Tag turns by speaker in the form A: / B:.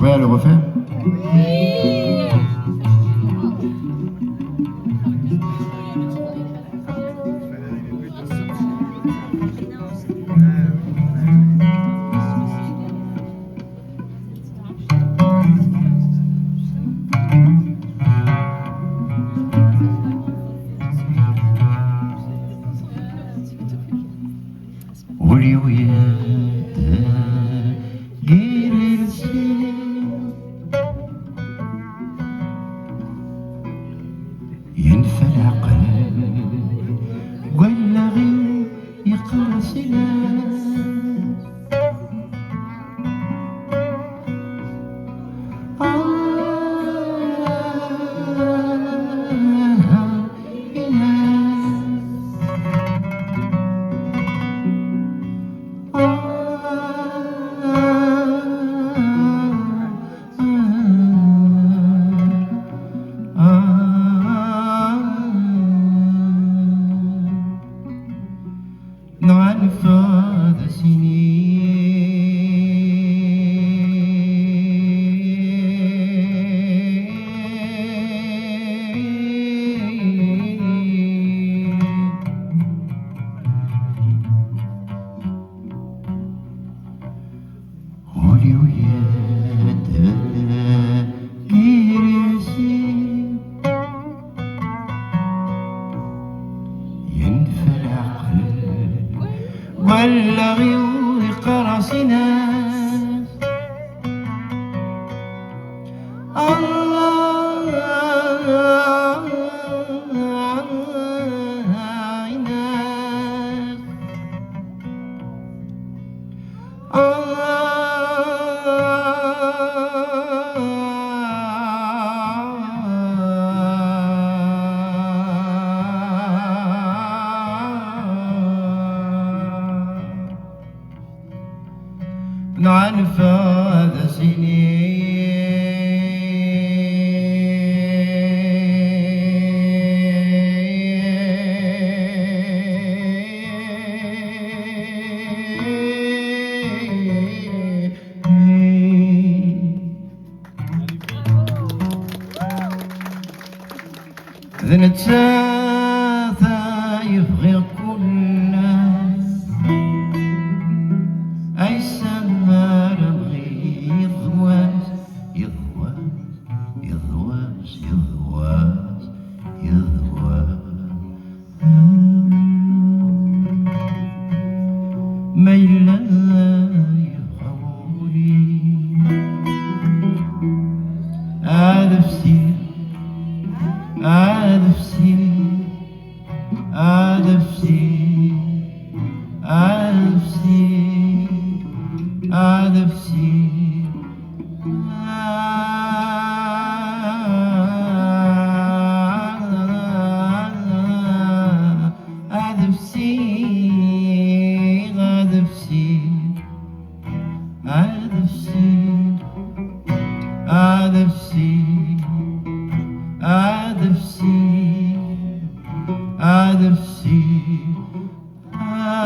A: prêt à le refaire? ينفلع قلب ولا غير يقرص نعرف ولا غير قرصنا نعرف هذا سنين نتساثى يبغي كلنا أي سما نبغي يضواز يضواز يضواز يضواز يضواز ما إلا يبغوني هذا في هذا في هذا في هذا في هذا في هذا في